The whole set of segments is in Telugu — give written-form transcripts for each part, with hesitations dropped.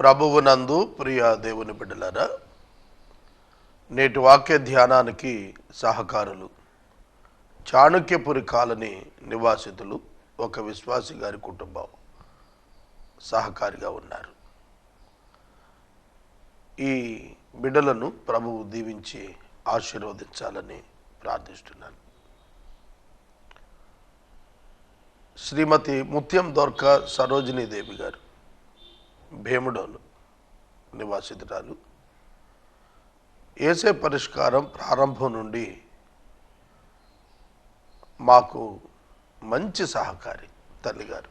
ప్రభువునందు ప్రియ దేవుని బిడ్డలారా, నేటి వాక్య ధ్యానానికి సహకారులు చాణుక్యపురి కాలనీ నివాసితులు ఒక విశ్వాసి గారి కుటుంబం సహకారిగా ఉన్నారు. ఈ బిడ్డలను ప్రభువు దీవించి ఆశీర్వదించాలని ప్రార్థిస్తున్నాను. శ్రీమతి ముత్యం దొర్క సరోజినీ దేవి గారు భీముడోలు నివాసితురాలు. యేసే పరిష్కారం ప్రారంభం నుండి మాకు మంచి సహకారి తల్లిగారు,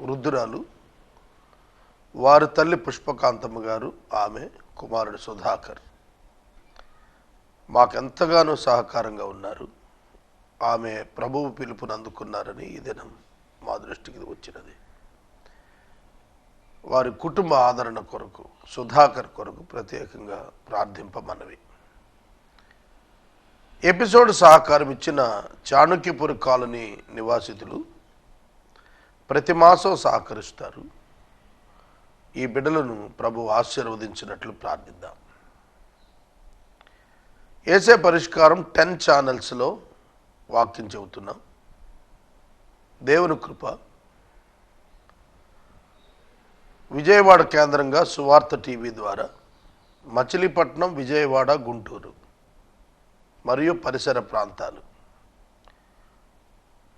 వృద్ధురాలు. వారి తల్లి పుష్పకాంతమ్మ గారు, ఆమె కుమారుడు సుధాకర్ మాకెంతగానో సహకారంగా ఉన్నారు. ఆమె ప్రభువు పిలుపుని అందుకున్నారని ఈ దినం మా దృష్టికి వచ్చినది. వారి కుటుంబ ఆదరణ కొరకు, సుధాకర్ కొరకు ప్రత్యేకంగా ప్రార్థింపమన్నవి. ఎపిసోడ్ సహకారం ఇచ్చిన చాణుక్యపురి కాలనీ నివాసితులు ప్రతి మాసం సహకరిస్తారు. ఈ బిడ్డలను ప్రభు ఆశీర్వదించినట్లు ప్రార్థిద్దాం. యేసే పరిష్కారం 10 ఛానల్స్లో వాక్యం చెబుతున్నాం. దేవుని కృప. విజయవాడ కేంద్రంగా సువార్త టీవీ ద్వారా మచిలీపట్నం, విజయవాడ, గుంటూరు మరియు పరిసర ప్రాంతాలు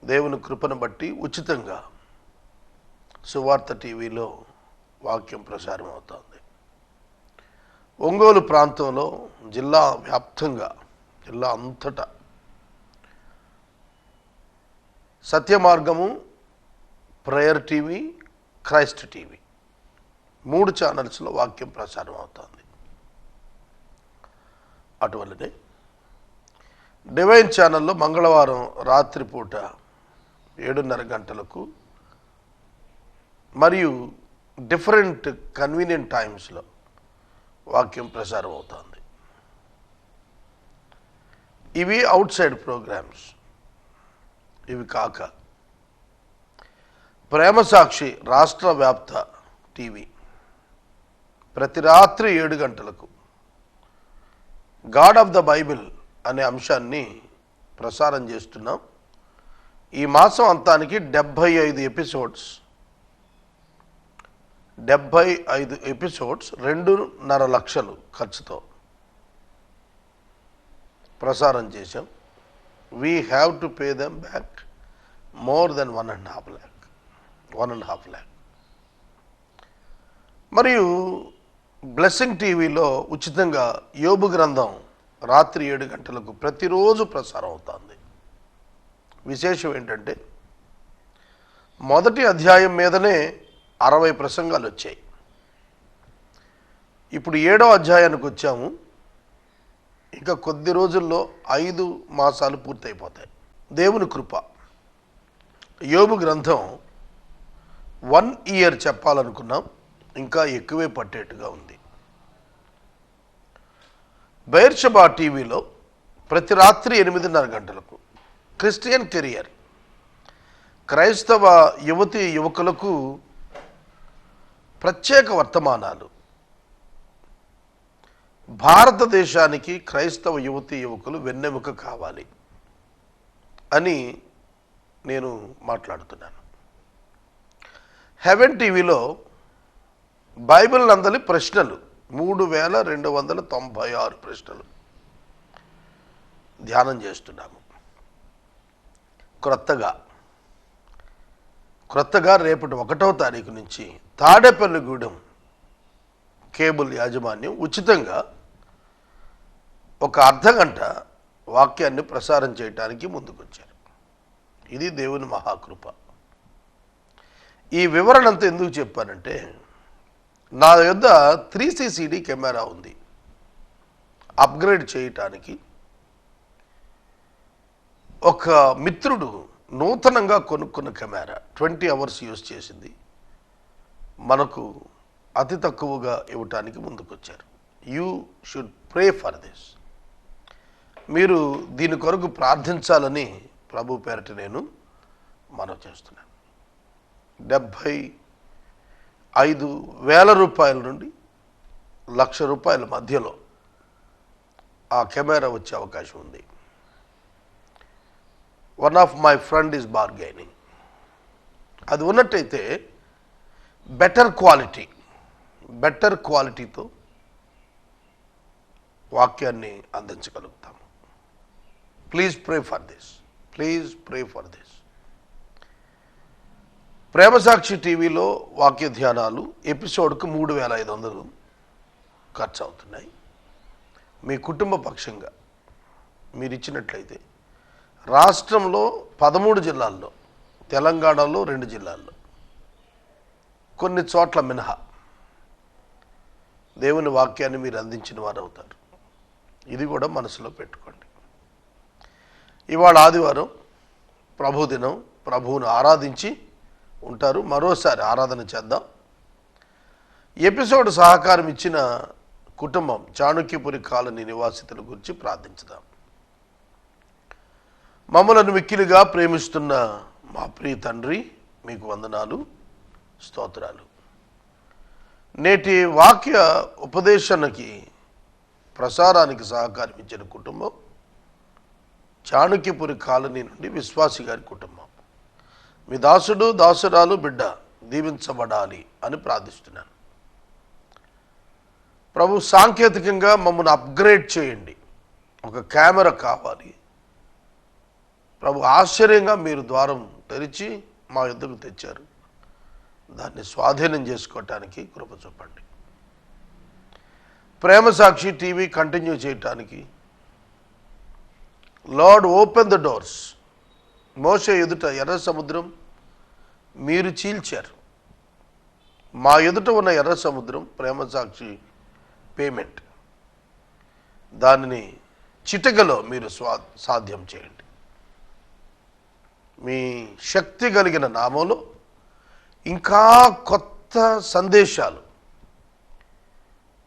దేవుని కృపను బట్టి ఉచితంగా సువార్త టీవీలో వాక్యం ప్రసారం అవుతుంది. ఒంగోలు ప్రాంతంలో జిల్లా వ్యాప్తంగా, జిల్లా అంతటా సత్యమార్గము, ప్రేయర్ టీవీ, క్రైస్ట్ టీవీ 3 ఛానల్స్లో వాక్యం ప్రసారం అవుతుంది. అటువల్లనే డివైన్ ఛానల్లో మంగళవారం రాత్రిపూట 7:30 గంటలకు మరియు డిఫరెంట్ కన్వీనియంట్ టైమ్స్లో వాక్యం ప్రసారం అవుతుంది. ఇవి అవుట్ సైడ్ ప్రోగ్రామ్స్. ఇవి కాక ప్రేమ సాక్షి రాష్ట్ర వ్యాప్త టీవీ ప్రతి రాత్రి 7 గంటలకు గాడ్ ఆఫ్ ద బైబిల్ అనే అంశాన్ని ప్రసారం చేస్తున్నాం. ఈ మాసం అంతానికి 75 ఎపిసోడ్స్ 2.5 లక్షలు ఖర్చుతో ప్రసారం చేశాం. We have to pay them back more than 1.5 lakh. మరియు బ్లెస్సింగ్ టీవీలో ఉచితంగా యోబు గ్రంథం రాత్రి 7 గంటలకు ప్రతిరోజు ప్రసారం అవుతుంది. విశేషం ఏంటంటే మొదటి అధ్యాయం మీదనే 60 ప్రసంగాలు వచ్చాయి. ఇప్పుడు 7వ అధ్యాయానికి వచ్చాము. ఇంకా కొద్ది రోజుల్లో 5 మాసాలు పూర్తయిపోతాయి. దేవుని కృప. యోబు గ్రంథం 1 ఇయర్ చెప్పాలనుకున్నాం, ఇంకా ఎక్కువే పట్టేట్టుగా ఉంది. బెయిర్షెబా టీవీలో ప్రతి రాత్రి 8:30 గంటలకు క్రిస్టియన్ కెరియర్, క్రైస్తవ యువతీ యువకులకు ప్రత్యేక వర్తమానాలు. భారతదేశానికి క్రైస్తవ యువతీ యువకులు వెన్నెముక కావాలి అని నేను మాట్లాడుతున్నాను. హెవెన్ టీవీలో బైబిల్ నందలి ప్రశ్నలు 3296 ప్రశ్నలు ధ్యానం చేస్తున్నాము. క్రొత్తగా రేపటి 1వ తారీఖు నుంచి తాడేపల్లిగూడెం కేబుల్ యాజమాన్యం ఉచితంగా ఒక అర్ధగంట వాక్యాన్ని ప్రసారం చేయడానికి ముందుకొచ్చారు. ఇది దేవుని మహాకృప. ఈ వివరణ అంతా ఎందుకు చెప్పానంటే, నా యొద్ద 3CCD కెమెరా ఉంది. అప్గ్రేడ్ చేయటానికి ఒక మిత్రుడు నూతనంగా కొనుక్కున్న కెమెరా 20 అవర్స్ యూజ్ చేసింది. మనకు అతి తక్కువగా ఇవ్వటానికి ముందుకొచ్చారు. You should pray for this. మీరు దీని కొరకు ప్రార్థించాలని ప్రభు పేరట నేను మనవి చేస్తున్నాను. 75,000 రూపాయల నుండి ₹1,00,000 మధ్యలో ఆ కెమెరా వచ్చే అవకాశం ఉంది. One of my friend is bargaining. అది ఉన్నట్టయితే బెటర్ క్వాలిటీతో వాక్యాన్ని అందించగలుగుతాము. Please pray for this. Premasakshi టీవీలో వాక్య ధ్యానాలు ఎపిసోడ్కు 3,500 ఖర్చు అవుతున్నాయి. మీ కుటుంబ పక్షంగా మీరు ఇచ్చినట్లయితే రాష్ట్రంలో 13 జిల్లాల్లో, తెలంగాణలో 2 జిల్లాల్లో, కొన్ని చోట్ల మినహా దేవుని వాక్యాన్ని మీరు అందించిన వారు అవుతారు. ఇది కూడా మనసులో పెట్టుకోండి. ఇవాళ ఆదివారం, ప్రభుదినం, ప్రభువును ఆరాధించి ఉంటారు. మరోసారి ఆరాధన చేద్దాం. ఎపిసోడ్ సహకారం ఇచ్చిన కుటుంబం చాణుక్యపురి కాలనీ నివాసితుల గురించి ప్రార్థించుదాం. మమ్మలను మిక్కిలిగా ప్రేమిస్తున్న మా ప్రియ తండ్రి, మీకు వందనాలు, స్తోత్రాలు. నేటి వాక్య ఉపదేశానికి ప్రసారానికి సహకారం ఇచ్చిన కుటుంబం చాణుక్యపురి కాలనీ నుండి విశ్వాసి గారి కుటుంబం. మీ దాసుడు, దాసురాలు, బిడ్డ దీవించబడాలి అని ప్రార్థిస్తున్నాను. ప్రభు, సాంకేతికంగా మమ్మల్ని అప్గ్రేడ్ చేయండి. ఒక కెమెరా కావాలి ప్రభు. ఆశ్చర్యంగా మీరు ద్వారం తెరిచి మా యొద్దకు తెచ్చారు. దాన్ని స్వాధీనం చేసుకోవటానికి కృప చూపండి. ప్రేమసాక్షి టీవీ కంటిన్యూ చేయటానికి లార్డ్ ఓపెన్ ద డోర్స్. మోషే ఎదుట ఎర్ర సముద్రం మీరు చీల్చారు. మా ఎదుట ఉన్న ఎర్ర సముద్రం ప్రేమసాక్షి పేమెంట్, దానిని చిటికలో మీరు సాధ్యం చేయండి. మీ శక్తి కలిగిన నామంలో ఇంకా కొత్త సందేశాలు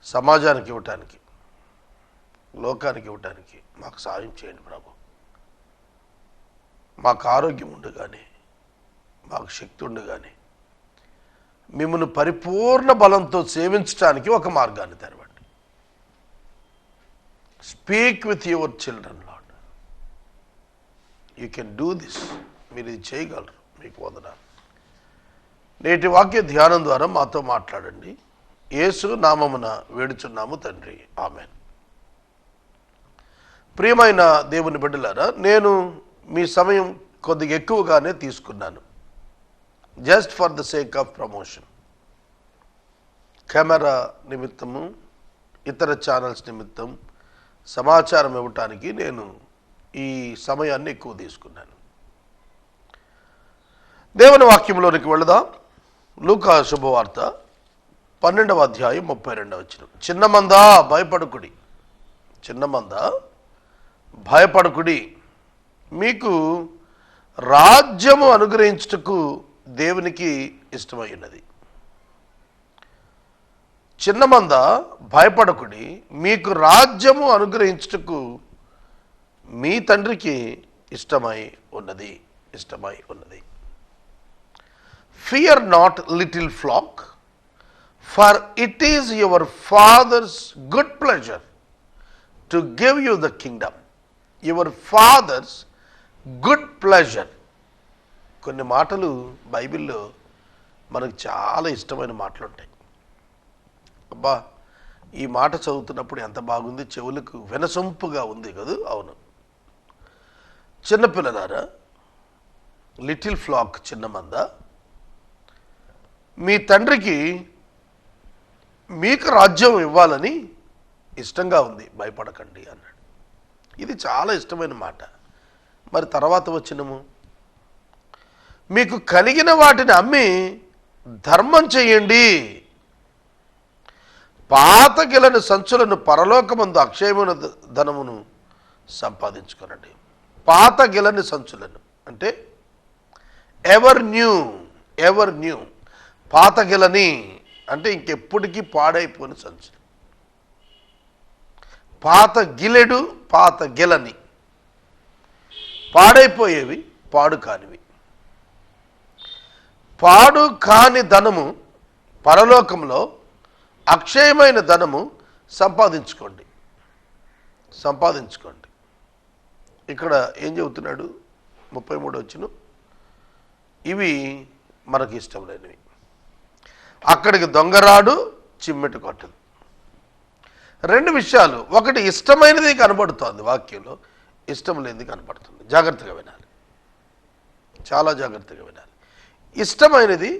సమాజానికి ఇవ్వటానికి, లోకానికి ఇవ్వటానికి మాకు సహాయం చేయండి ప్రభు. మాకు ఆరోగ్యం ఉండగానే, మాకు శక్తి ఉండగానే మిమ్మల్ని పరిపూర్ణ బలంతో సేవించడానికి ఒక మార్గాన్ని తెరవండి. Speak with your children lord. You can do this. మీరు ఇది చేయగలరు. మీకు వందనాలు. నేటి వాక్య ధ్యానం ద్వారా మాతో మాట్లాడండి. యేసు నామమున వేడుచున్నాము తండ్రి, ఆమెన్. ప్రియమైన దేవుని బిడ్డలారా, నేను మీ సమయం కొద్దిగా ఎక్కువగానే తీసుకున్నాను. Just for the sake of promotion. Camera నిమిత్తము, ఇతర ఛానల్స్ నిమిత్తం సమాచారం ఇవ్వటానికి నేను ఈ సమయాన్ని ఎక్కువ తీసుకున్నాను. దేవుని వాక్యంలోనికి వెళదాం. లూకా శుభవార్త 12వ అధ్యాయం 32వ వచనం. చిన్నమందా భయపడకుడి, చిన్నమందా భయపడకుడి, మీకు రాజ్యము అనుగ్రహించుటకు దేవునికి ఇష్టమై ఉన్నది. చిన్నమంద భయపడకుడి, మీకు రాజ్యము అనుగ్రహించుటకు మీ తండ్రికి ఇష్టమై ఉన్నది. Fear not little flock, for it is your father's good pleasure to give you the kingdom. Your father's good pleasure. కొన్ని మాటలు బైబిల్లో మనకు చాలా ఇష్టమైన మాటలు ఉంటాయి. అబ్బా, ఈ మాట చదువుతున్నప్పుడు ఎంత బాగుంది, చెవులకు వినసొంపుగా ఉంది కదా. అవును, చిన్నపిల్లలారా, లిటిల్ ఫ్లాక్, చిన్నమంద, మీ తండ్రికి మీకు రాజ్యం ఇవ్వాలని ఇష్టంగా ఉంది, భయపడకండి అన్నాడు. ఇది చాలా ఇష్టమైన మాట. మరి తర్వాత వచ్చినము, మీకు కలిగిన వాటిని అమ్మి ధర్మం చేయండి, పాతగిలని సంచులను పరలోకమందు అక్షయమైన ధనమును సంపాదించుకోనండి. పాతగిలని సంచులను అంటే ఎవర్ న్యూ. పాతగిలని అంటే ఇంకెప్పటికీ పాడైపోయిన సంచులు. పాత గిలెడు, పాత గిలని, పాడైపోయేవి, పాడు కానివి. పాడు కాని ధనము పరలోకంలో అక్షయమైన ధనము సంపాదించుకోండి. ఇక్కడ ఏం చెబుతున్నాడు? 33 వచనం, ఇవి మనకి ఇష్టం లేనివి. అక్కడికి దొంగరాడు చిమ్మెట కొట్టదు. 2 విషయాలు. ఒకటి, ఇష్టమైనది కనబడుతోంది వాక్యంలో, ఇష్టం లేనిది కనబడుతుంది. జాగ్రత్తగా వినాలి, చాలా జాగ్రత్తగా వినాలి. ఇష్టమైనది,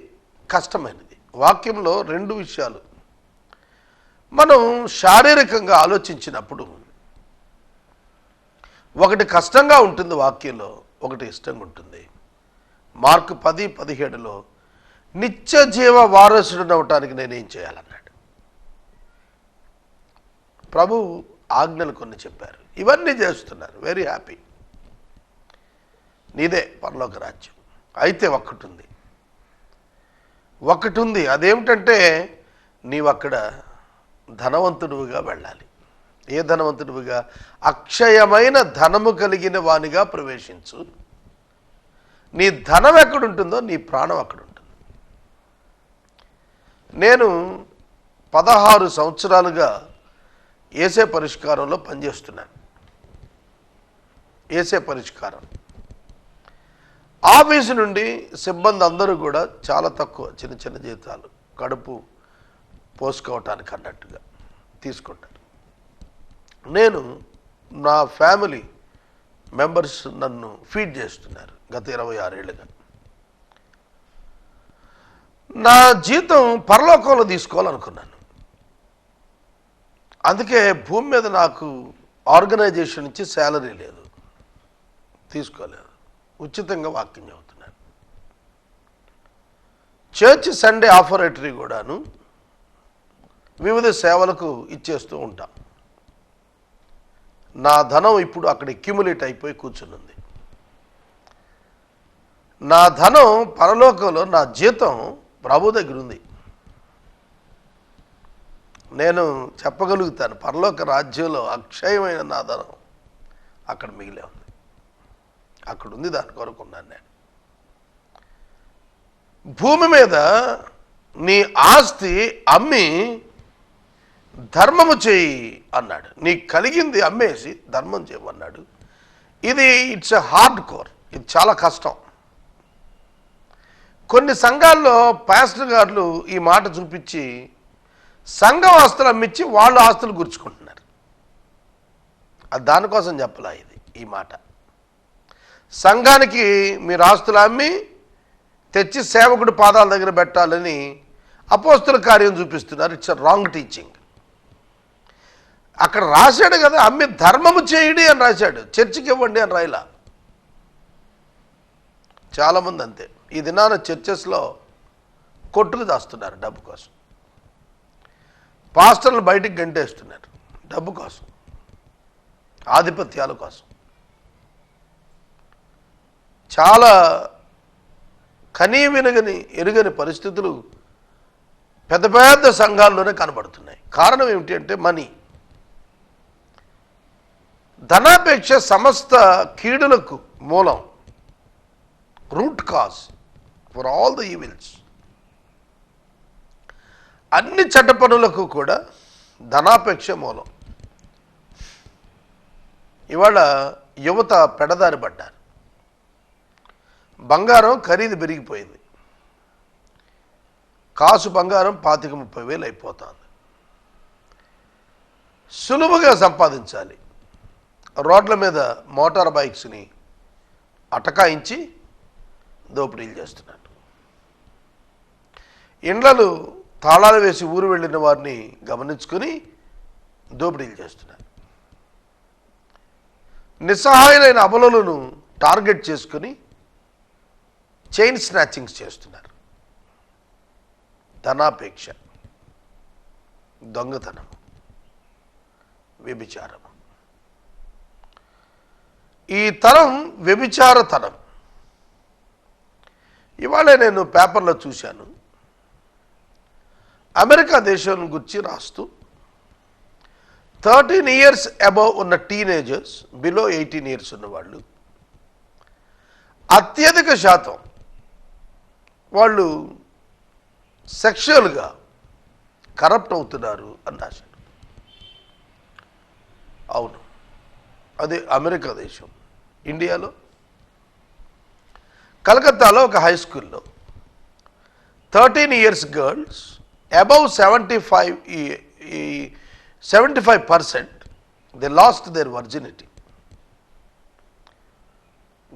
కష్టమైనది. వాక్యంలో 2 విషయాలు. మనం శారీరకంగా ఆలోచించినప్పుడు ఒకటి కష్టంగా ఉంటుంది వాక్యంలో, ఒకటి ఇష్టంగా ఉంటుంది. మార్కు 10:17లో నిత్య జీవ వారసుడు అవటానికి నేనేం చేయాలన్నాడు. ప్రభు ఆజ్ఞలు కొన్ని చెప్పారు, ఇవన్నీ చేస్తున్నారు. వెరీ హ్యాపీ, నీదే పరలోక రాజ్యం. అయితే ఒకటి ఉంది. అదేమిటంటే నీవక్కడ ధనవంతుడివిగా వెళ్ళాలి. ఏ ధనవంతుడివిగా? అక్షయమైన ధనము కలిగిన వానిగా ప్రవేశించు. నీ ధనం ఎక్కడుంటుందో నీ ప్రాణం అక్కడ ఉంటుంది. నేను 16 సంవత్సరాలుగా ఏసే పరిష్కారంలో పనిచేస్తున్నాను. ఏసే పరిష్కారం ఆఫీసు నుండి సిబ్బంది అందరూ కూడా చాలా తక్కువ, చిన్న చిన్న జీతాలు, కడుపు పోసుకోవటానికి అన్నట్టుగా తీసుకుంటారు. నేను, నా ఫ్యామిలీ మెంబర్స్ నన్ను ఫీడ్ చేస్తున్నారు గత 26 ఏళ్ళుగా. నా జీతం పరలోకంలో తీసుకోవాలనుకున్నాను. అందుకే భూమి మీద నాకు ఆర్గనైజేషన్ నుంచి శాలరీ లేదు, తీసుకోలేదు. ఉచితంగా వాక్యం చదువుతున్నాను. చర్చ్ సండే ఆఫరేటరీ కూడాను వివిధ సేవలకు ఇచ్చేస్తూ ఉంటాం. నా ధనం ఇప్పుడు అక్కడ అక్యుములేట్ అయిపోయి కూర్చున్నది. నా ధనం పరలోకంలో, నా జీతం ప్రభు దగ్గర ఉంది. నేను చెప్పగలుగుతాను, పరలోక రాజ్యంలో అక్షయమైన నా ధనం అక్కడ మిగిలే ఉంది. అక్కడ ఉంది, దాని కొరకు ఉన్నాను నేను. భూమి మీద నీ ఆస్తి అమ్మి ధర్మము చేయి అన్నాడు. నీకు కలిగింది అమ్మేసి ధర్మం చేయమన్నాడు. ఇది ఇట్స్ ఎ హార్డ్ కోర్, ఇది చాలా కష్టం. కొన్ని సంఘాల్లో పాస్టర్ గారు ఈ మాట చూపించి సంఘం ఆస్తులు అమ్మించి వాళ్ళు ఆస్తులు గుర్చుకుంటున్నారు. అది దానికోసం చెప్పలా ఇది, ఈ మాట. సంఘానికి మీరు ఆస్తులు అమ్మి తెచ్చి సేవకుడి పాదాల దగ్గర పెట్టాలని అపోస్తుల కార్యం చూపిస్తున్నారు. It's a wrong teaching. అక్కడ రాశాడు కదా, అమ్మి ధర్మము చేయడి అని రాశాడు, చర్చికి ఇవ్వండి అని రాయలా. చాలామంది అంతే. ఈ దినాన చర్చెస్లో కొట్టుకు దాస్తున్నారు డబ్బు కోసం. పాస్టర్లు బయటికి గంటేస్తున్నారు డబ్బు కోసం, ఆధిపత్యాల కోసం. చాలా కనీ వినగని ఎరుగని పరిస్థితులు పెద్ద పెద్ద సంఘాల్లోనే కనబడుతున్నాయి. కారణం ఏమిటి అంటే మనీ. ధనాపేక్ష సమస్త కీడులకు మూలం, root cause for all the evils. అన్ని చెడ్డ పనులకు కూడా ధనాపేక్ష మూలం. ఇవాళ యువత పెడదారి పడ్డారు. బంగారం ఖరీదు పెరిగిపోయింది. కాసు బంగారం 25-30 వేలు అయిపోతుంది. సులువుగా సంపాదించాలి. రోడ్ల మీద మోటార్ బైక్స్ని అటకాయించి దోపిడీలు చేస్తున్నారు. ఇండ్లలు తాళాలు వేసి ఊరు వెళ్ళిన వారిని గమనించుకొని దోపిడీలు చేస్తున్నారు. నిస్సహాయులైన అబలలను టార్గెట్ చేసుకుని చైన్ స్నాచింగ్స్ చేస్తున్నారు. ధనాపేక్ష, దొంగతనం, వ్యభిచారం. ఈ తరం వ్యభిచారతనం. ఇవాళ నేను పేపర్లో చూశాను, అమెరికా దేశం గురించి రాస్తూ 13 years అబవ్ ఉన్న టీనేజర్స్, బిలో 18 years ఉన్నవాళ్ళు అత్యధిక శాతం వాళ్ళు సెక్షువల్గా కరప్ట్ అవుతున్నారు అని రాశాడు. అవును, అది అమెరికా దేశం. ఇండియాలో కలకత్తాలో ఒక హై స్కూల్లో 13 years girls above 75% they lost their virginity.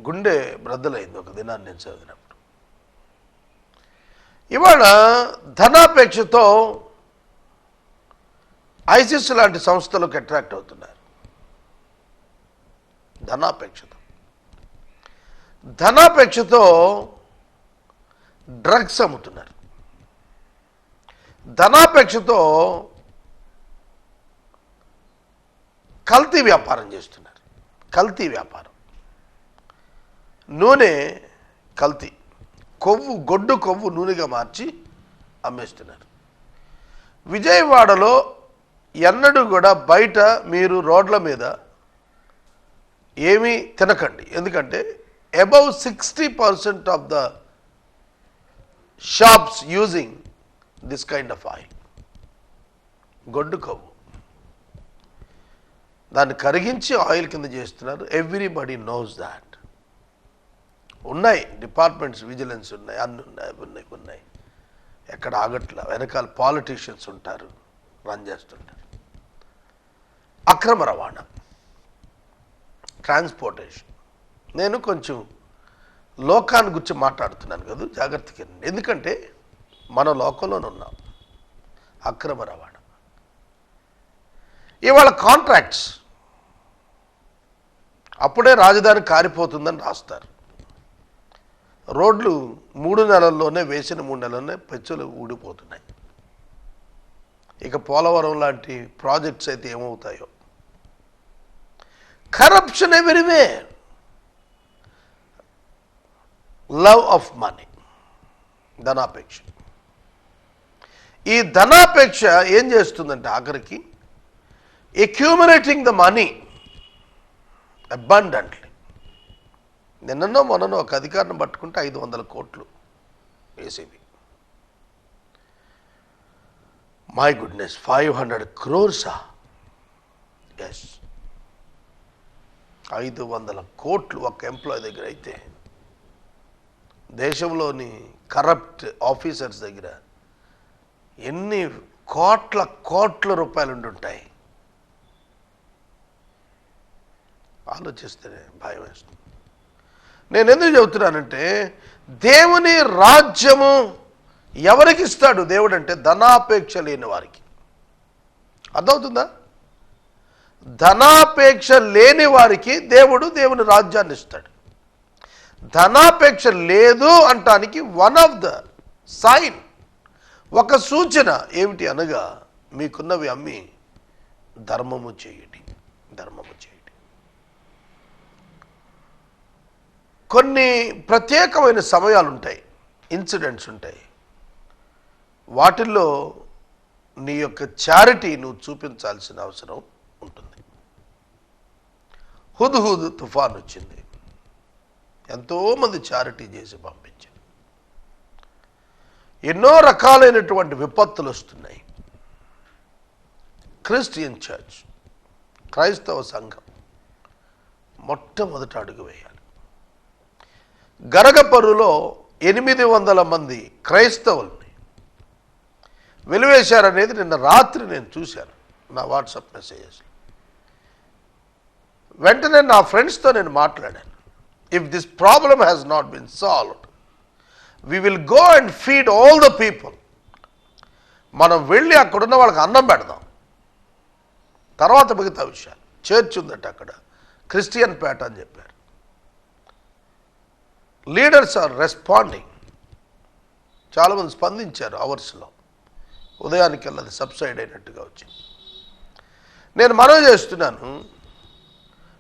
గుండె బ్రద్దలైంది ఒక దినాన్ని నేను చదివినప్పుడు. ఇవాళ ధనాపేక్షతో ఐసిస్ లాంటి సంస్థలకు అట్రాక్ట్ అవుతున్నారు. ధనాపేక్షతో డ్రగ్స్ అమ్ముతున్నారు. ధనాపేక్షతో కల్తీ వ్యాపారం చేస్తున్నారు. కల్తీ వ్యాపారం, నూనె కల్తీ, గొడ్డు కొవ్వు నూనెగా మార్చి అమ్మేస్తున్నారు. విజయవాడలో ఎన్నడూ కూడా బయట మీరు రోడ్ల మీద ఏమీ తినకండి. ఎందుకంటే above 60% of the shops using this kind of oil. గొడ్డు కొవ్వు, దాన్ని కరిగించి ఆయిల్ కింద చేస్తున్నారు. Everybody knows that. ఉన్నాయి డిపార్ట్మెంట్స్, విజిలెన్స్ ఉన్నాయి, అన్నీ ఉన్నాయి. ఎక్కడ ఆగట్ల. వెనకాల పాలిటీషియన్స్ ఉంటారు, రన్ చేస్తుంటారు. అక్రమ రవాణా, ట్రాన్స్పోర్టేషన్. నేను కొంచెం లోకాన్ని గురించి మాట్లాడుతున్నాను కదా, జాగ్రత్తగా. ఎందుకంటే మన లోకంలోనే ఉన్నాం. అక్రమ రవాణా. ఇవాళ కాంట్రాక్ట్స్, అప్పుడే రాజధాని కారిపోతుందని రాస్తారు. రోడ్లు 3 నెలల్లోనే వేసిన 3 నెలల్లోనే పెచ్చులు ఊడిపోతున్నాయి. ఇక పోలవరం లాంటి ప్రాజెక్ట్స్ అయితే ఏమవుతాయో. Corruption everywhere. Love of money, ధనాపేక్ష. ఈ ధనాపేక్ష ఏం చేస్తుందంటే ఆఖరికి అక్యూములేటింగ్ ద మనీ అబండెంట్లీ. నిన్ననో మొన్ననో ఒక అధికారిని పట్టుకుంటే 500 కోట్లు ACB. My goodness, 500 crores. Yes, 500 కోట్లు ఒక ఎంప్లాయీ దగ్గర అయితే దేశంలోని కరప్ట్ ఆఫీసర్స్ దగ్గర ఎన్ని కోట్ల రూపాయలు ఉండుంటాయి. ఆలోచిస్తేనే భయం వేస్తుంది. నేను ఎందుకు చెబుతున్నానంటే, దేవుని రాజ్యము ఎవరికి ఇస్తాడు దేవుడు అంటే ధనాపేక్ష లేని వారికి. అర్థమవుతుందా? ధనాపేక్ష లేని వారికి దేవుడు దేవుని రాజ్యాన్ని ఇస్తాడు. ధనాపేక్ష లేదు అంటానికి వన్ ఆఫ్ ద సైన్, ఒక సూచన ఏమిటి అనగా, మీకున్నవి అమ్మి ధర్మము చేయండి. కొన్ని ప్రత్యేకమైన సమయాలు ఉంటాయి, ఇన్సిడెంట్స్ ఉంటాయి. వాటిల్లో నీ యొక్క చారిటీ నువ్వు చూపించాల్సిన అవసరం ఉంటుంది. హుద్హుద్ తుఫాన్ వచ్చింది, ఎంతోమంది చారిటీ చేసి పంపించారు. ఎన్నో రకాలైనటువంటి విపత్తులు వస్తున్నాయి. క్రిస్టియన్ చర్చ్, క్రైస్తవ సంఘం మొట్టమొదట అడుగు వేయాలి. గరగపరులో 800 మంది క్రైస్తవుల్ని వెలివేశారనేది నిన్న రాత్రి నేను చూశాను నా వాట్సాప్ మెసేజెస్లో. వెంటనే నా ఫ్రెండ్స్తో నేను మాట్లాడాను. If this problem has not been solved, we will go and feed all the people. మనం వెళ్ళి అక్కడున్న వాళ్ళకి అన్నం పెడదాం, తర్వాత మిగతా విషయాలు. చర్చ్ ఉందట అక్కడ, క్రిస్టియన్ పేట అని చెప్పారు. Leaders are responding. చాలామంది స్పందించారు అవర్స్లో. ఉదయానికి వెళ్ళదు సబ్సైడ్ అయినట్టుగా వచ్చింది. నేను మనవి చేస్తున్నాను,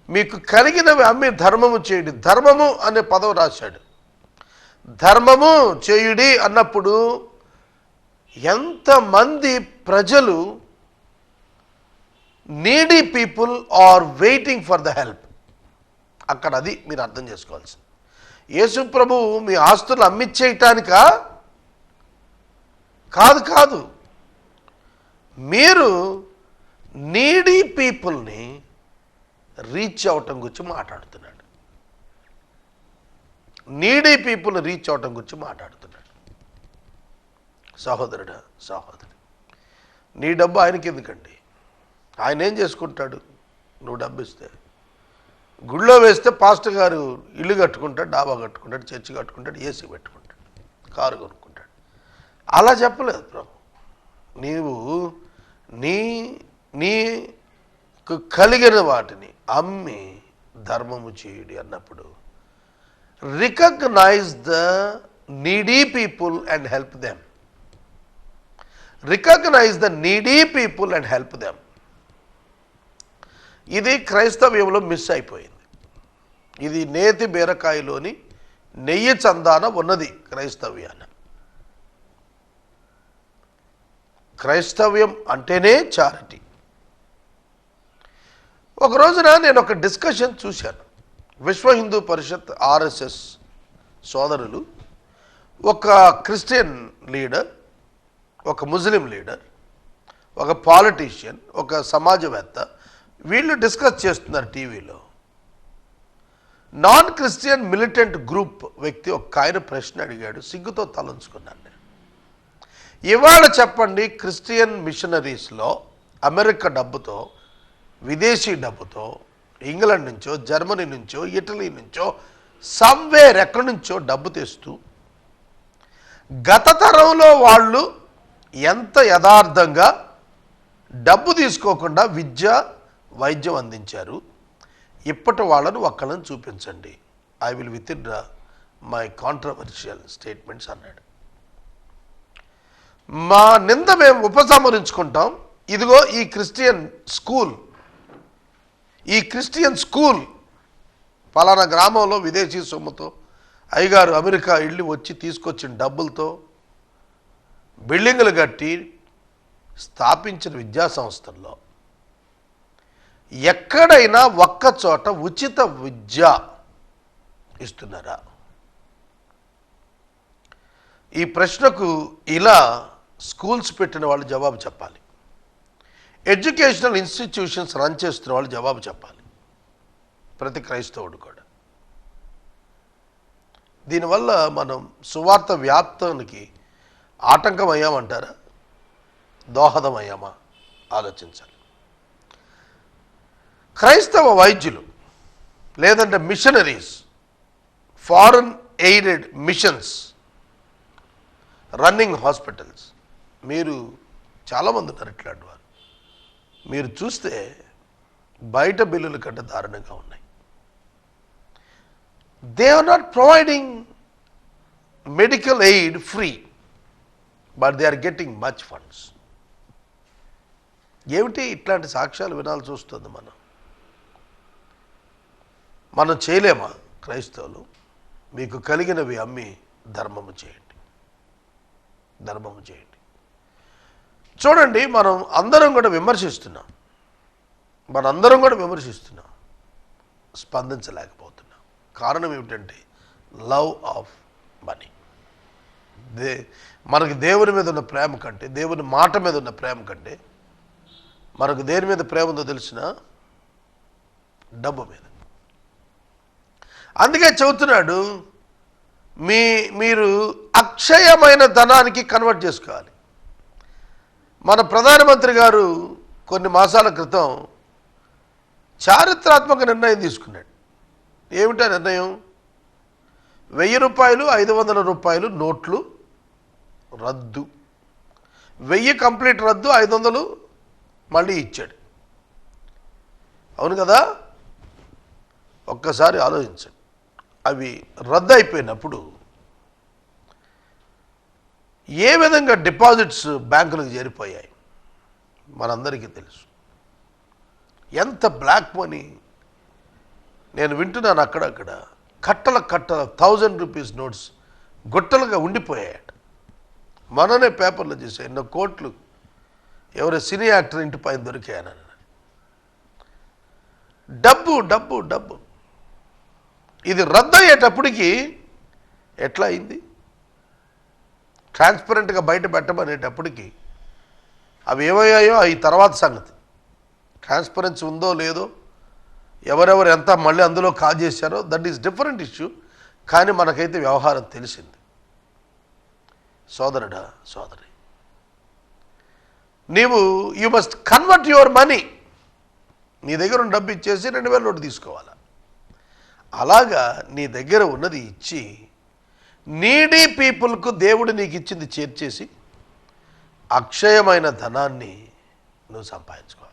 మీకు కలిగినవి అమ్మి ధర్మము చేయుడి. ధర్మము అనే పదం రాశాడు. ధర్మము చేయుడి అన్నప్పుడు ఎంతమంది ప్రజలు, needy people are waiting for the help. అక్కడ అది మీరు అర్థం చేసుకోవాల్సింది. యేసు ప్రభు మీ ఆస్తులు అమ్మిచ్చేయటానికా? కాదు. మీరు నీడీ పీపుల్ని రీచ్ అవటం గురించి మాట్లాడుతున్నాడు. నీడీ పీపుల్ని రీచ్ అవటం గురించి మాట్లాడుతున్నాడు. సహోదరుడా, సహోదరి, నీ డబ్బు ఆయనకి ఎందుకండి? ఆయన ఏం చేసుకుంటాడు? నువ్వు డబ్బు ఇస్తే గుళ్ళో వేస్తే పాస్టర్ గారు ఇల్లు కట్టుకుంటాడు, డాబా కట్టుకుంటాడు, చర్చి కట్టుకుంటాడు, ఏసీ పెట్టుకుంటాడు, కారు కొనుక్కుంటాడు. అలా చెప్పలేదు ప్రభు. నీవు నీకు కలిగిన వాటిని అమ్మి ధర్మము చేయుడి అన్నప్పుడు recognise the needy people and help them. Recognise the needy people and help them. ఇది క్రైస్తవ్యంలో మిస్ అయిపోయింది. ఇది నేతి బీరకాయలోని నెయ్యి చందాన ఉన్నది క్రైస్తవ్యాన. క్రైస్తవ్యం అంటేనే చారిటీ. ఒక రోజున నేను ఒక డిస్కషన్ చూశాను. విశ్వ హిందూ పరిషత్ ఆర్ఎస్ఎస్ సోదరులు, ఒక క్రిస్టియన్ లీడర్, ఒక ముస్లిం లీడర్, ఒక పాలిటీషియన్, ఒక సమాజవేత్త, వీళ్ళు డిస్కస్ చేస్తున్నారు టీవీలో. నాన్ క్రిస్టియన్ మిలిటెంట్ గ్రూప్ వ్యక్తి ఒక ఆయన ప్రశ్న అడిగాడు. సిగ్గుతో తలంచుకున్నాను నేను. ఇవాళ చెప్పండి, క్రిస్టియన్ మిషనరీస్లో అమెరికా డబ్బుతో, విదేశీ డబ్బుతో, ఇంగ్లాండ్ నుంచో, జర్మనీ నుంచో, ఇటలీ నుంచో, సమ్వేర్ ఎక్కడి నుంచో డబ్బు తెస్తూ గత తరంలో వాళ్ళు ఎంత యథార్థంగా డబ్బు తీసుకోకుండా విద్య, వైద్యం అందించారు, ఇప్పటి వాళ్ళను ఒక్కళ్ళని చూపించండి. I will withdraw my controversial statements అన్నాడు. మా నింద మేము ఉపసంహరించుకుంటాం. ఇదిగో ఈ క్రిస్టియన్ స్కూల్ పలానా గ్రామంలో విదేశీ సొమ్ముతో అయ్యగారు అమెరికా ఇల్లు వచ్చి తీసుకొచ్చిన డబ్బులతో బిల్డింగులు కట్టి స్థాపించిన విద్యా సంస్థల్లో ఎక్కడైనా ఒక్క చోట ఉచిత విద్య ఇస్తున్నారా? ఈ ప్రశ్నకు ఇలా స్కూల్స్ పెట్టిన వాళ్ళు జవాబు చెప్పాలి. ఎడ్యుకేషనల్ ఇన్స్టిట్యూషన్స్ రన్ చేస్తున్న వాళ్ళు జవాబు చెప్పాలి. ప్రతి క్రైస్తవుడు కూడా. దీనివల్ల మనం సువార్త వ్యాప్తానికి ఆటంకం అయ్యామంటారా, దోహదం అయ్యామా? ఆలోచించాలి. క్రైస్తవ వైద్యులు లేదంటే missionaries, foreign aided missions running hospitals, మీరు చాలామంది ఉన్నారు ఇట్లాంటి వారు. మీరు చూస్తే బయట బిల్లుల కంటే దారుణంగా ఉన్నాయి. They are not providing medical aid free, but they are getting much funds. ఏమిటి ఇట్లాంటి సాక్ష్యాలు వినాల్సి వస్తుంది? మనం చేయలేమా? క్రైస్తవులు, మీకు కలిగినవి అమ్మి ధర్మము చేయండి, ధర్మము చేయండి. చూడండి, మనం అందరం కూడా విమర్శిస్తున్నాం, స్పందించలేకపోతున్నాం. కారణం ఏమిటంటే లవ్ ఆఫ్ మనీ. మనకి దేవుని మీద ఉన్న ప్రేమ కంటే, దేవుని మాట మీద ఉన్న ప్రేమ కంటే మనకు దేని మీద ప్రేమ ఉందో తెలిసిన? డబ్బు మీద. అందుకే చెబుతున్నాడు, మీరు అక్షయమైన ధనానికి కన్వర్ట్ చేసుకోవాలి. మన ప్రధానమంత్రి గారు కొన్ని మాసాల క్రితం చారిత్రాత్మక నిర్ణయం తీసుకున్నాడు. ఏమిటా నిర్ణయం? 1000 రూపాయలు, 500 రూపాయలు నోట్లు రద్దు. 1000 కంప్లీట్ రద్దు, 500 మళ్ళీ ఇచ్చాడు. అవును కదా? ఒక్కసారి ఆలోచించండి. అవి రద్దు అయిపోయినప్పుడు ఏ విధంగా డిపాజిట్స్ బ్యాంకులకు చేరిపోయాయి మనందరికీ తెలుసు. ఎంత బ్లాక్ మనీ నేను వింటున్నాను. అక్కడక్కడ కట్టల 1000 రూపీస్ నోట్స్ గుట్టలుగా ఉండిపోయాయట. మననే పేపర్లో చూసా, ఎన్నో కోట్లు ఎవరో సినీ యాక్టర్ ఇంటి పైన దొరికాయని. డబ్బు డబ్బు డబ్బు. ఇది రద్దు అయ్యేటప్పటికి ఎట్లా అయింది? ట్రాన్స్పరెంట్గా బయట పెట్టమనేటప్పటికి అవి ఏమయ్యాయో అవి తర్వాత సంగతి. ట్రాన్స్పరెన్సీ ఉందో లేదో, ఎవరెవరు ఎంత మళ్ళీ అందులో కాజేశారో దట్ ఈస్ డిఫరెంట్ ఇష్యూ. కానీ మనకైతే వ్యవహారం తెలిసింది. సోదరుడా, సోదరి, నీవు you must convert your money. నీ దగ్గర ఉన్న డబ్బు ఇచ్చేసి 2000 నోటు తీసుకోవాలా. అలాగా నీ దగ్గర ఉన్నది ఇచ్చి నీడీ పీపుల్కు దేవుడు నీకు ఇచ్చింది చేర్చేసి అక్షయమైన ధనాన్ని నువ్వు సంపాదించుకోవాలి.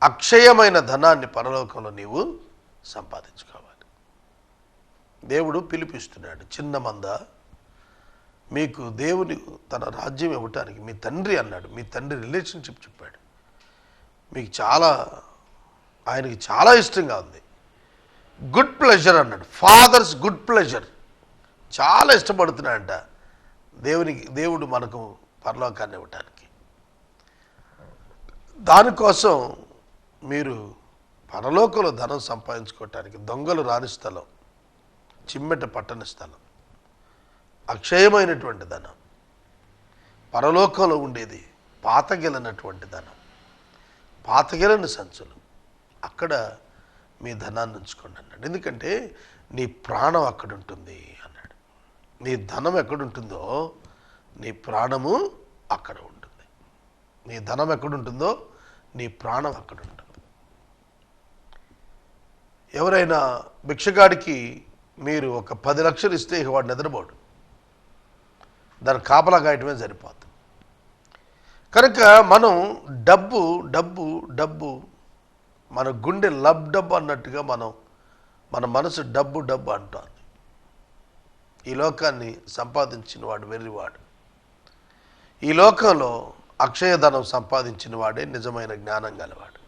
అక్షయమైన ధనాన్ని పరలోకంలో నీవు సంపాదించుకోవాలి. దేవుడు పిలిపిస్తున్నాడు. చిన్న మంద, మీకు దేవుని తన రాజ్యం ఇవ్వటానికి మీ తండ్రి అన్నాడు. మీ తండ్రి రిలేషన్షిప్ చెప్పాడు. మీకు ఆయనకి చాలా ఇష్టంగా ఉంది. గుడ్ ప్లెజర్ అన్నాడు. Father's good pleasure. చాలా ఇష్టపడుతున్నాడంట దేవుడు మనకు పరలోకాన్ని ఇవ్వటానికి. దానికోసం మీరు పరలోకంలో ధనం సంపాదించుకోవటానికి దొంగలు రాని స్థలం, చిమ్మెట పట్టని స్థలం, అక్షయమైనటువంటి ధనం, పరలోకంలో ఉండేది పాతగిలనటువంటి ధనం, పాతగిలని సంచులు, అక్కడ మీ ధనాన్ని ఉంచుకోండి అన్నాడు. ఎందుకంటే నీ ప్రాణం అక్కడ ఉంటుంది అన్నాడు. నీ ధనం ఎక్కడుంటుందో నీ ప్రాణము అక్కడ ఉంటుంది. నీ ధనం ఎక్కడుంటుందో నీ ప్రాణం అక్కడ ఉంటుంది. ఎవరైనా భిక్షగాడికి మీరు ఒక 10 లక్షలు ఇస్తే వాడు నిద్రపోడు, దాని కాపలా గాయటమే సరిపోతుంది. కనుక మనం డబ్బు డబ్బు డబ్బు మన గుండె డబ్బు అన్నట్టుగా మన మనసు డబ్బు డబ్బు అంటుంది. ఈ లోకాన్ని సంపాదించిన వాడు వెర్రివాడు. ఈ లోకంలో అక్షయధనం సంపాదించిన వాడే నిజమైన జ్ఞానం గలవాడు.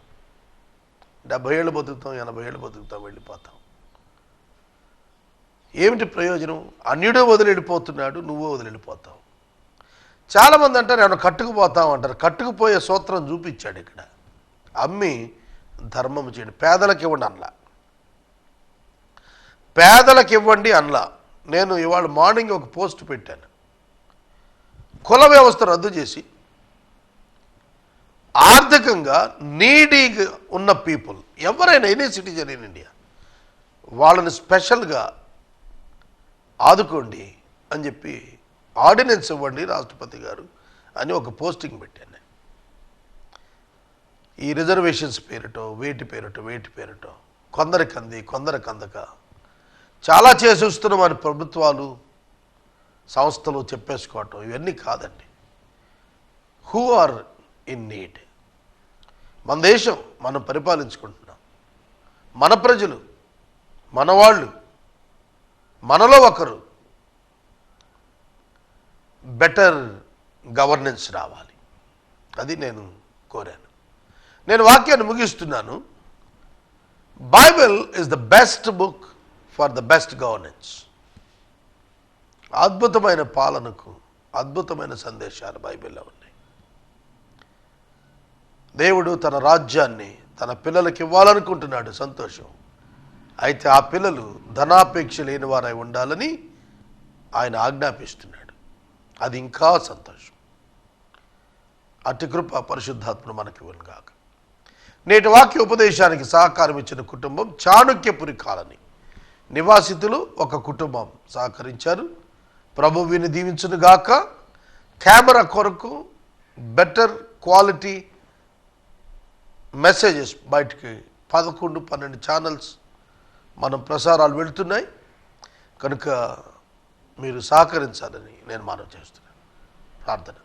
70 ఏళ్ళు బతుకుతాం, 80 ఏళ్ళు బతుకుతాం, వెళ్ళిపోతాం. ఏమిటి ప్రయోజనం? అన్యుడు వదిలిపోతున్నాడు, నువ్వు వదిలిపోతావు. చాలామంది అంటారు ఏమన్నా కట్టుకుపోతాం అంటారు. కట్టుకుపోయే సూత్రం చూపించాడు ఇక్కడ. అమ్మి ధర్మం చేయండి, పేదలకు ఇవ్వండి అనలా. పేదలకు ఇవ్వండి అనలా. నేను ఇవాళ మార్నింగ్ ఒక పోస్ట్ పెట్టాను. కుల వ్యవస్థ రద్దు చేసి ఆర్థికంగా నీడీగా ఉన్న పీపుల్ ఎవరైనా ఎనీ సిటిజన్ ఇన్ ఇండియా వాళ్ళని స్పెషల్గా ఆదుకోండి అని చెప్పి ఆర్డినెన్స్ ఇవ్వండి రాష్ట్రపతి గారు అని ఒక పోస్టింగ్ పెట్టాను. ఈ రిజర్వేషన్స్ పేరుటో వేటి పేరుటో కొందరికి అంది కొందరికి అందక చాలా చేసేస్తున్నాం అని ప్రభుత్వాలు సంస్థలు చెప్పేసుకోవటం ఇవన్నీ కాదండి. Who are in need? మన దేశం మనం పరిపాలించుకుంటున్నాం. మన ప్రజలు, మన వాళ్ళు, మనలో ఒకరు బెటర్ గవర్నెన్స్ రావాలి. అది నేను కోరాను. నేను వాక్యాన్ని ముగిస్తున్నాను. Bible is the best book for the best governance. అద్భుతమైన పాలనకు అద్భుతమైన సందేశాలు బైబిల్లో ఉన్నాయి. దేవుడు తన రాజ్యాన్ని తన పిల్లలకి ఇవ్వాలనుకుంటున్నాడు, సంతోషం. అయితే ఆ పిల్లలు ధనాపేక్ష లేని వారై ఉండాలని ఆయన ఆజ్ఞాపిస్తున్నాడు. అది ఇంకా సంతోషం. అతి కృప పరిశుద్ధాత్మను మనకి ఇవ్వనుగాక. నేటి వాక్య ఉపదేశానికి సహకారం ఇచ్చిన కుటుంబం చాణుక్యపురి కాలనీ నివాసితులు ఒక కుటుంబం సహకరించారు. ప్రభు వీరిని దీవించునుగాక. కెమెరా కొరకు బెటర్ క్వాలిటీ మెసేజెస్ బయటికి 11-12 ఛానల్స్ మనం ప్రసారాలు వెళుతున్నాయి. కనుక మీరు సహకరించాలని నేను మనవి చేస్తున్నాను. ప్రార్థన.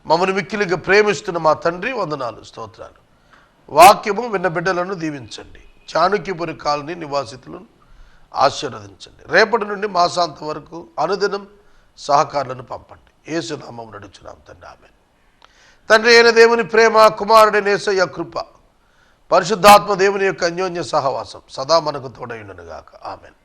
మమ్మల్ని మిక్కిలిగా ప్రేమిస్తున్న మా తండ్రి, వందనాలు, స్తోత్రాలు. వాక్యము విన్న బిడ్డలను దీవించండి. చాణుక్యపురి కాలనీ నివాసితులను ఆశీర్వదించండి. రేపటి నుండి మాసాంతం వరకు అనుదినం సహకారులను పంపండి. యేసు నామమున నడుచున్నాం తండ్రి, ఆమేన్. తండ్రి అయిన దేవుని ప్రేమ, కుమారుడైన యేసయ్య కృప, పరిశుద్ధాత్మ దేవుని యొక్క అన్యోన్య సహవాసం సదా మనకు తోడైండునుగాక. ఆమేన్.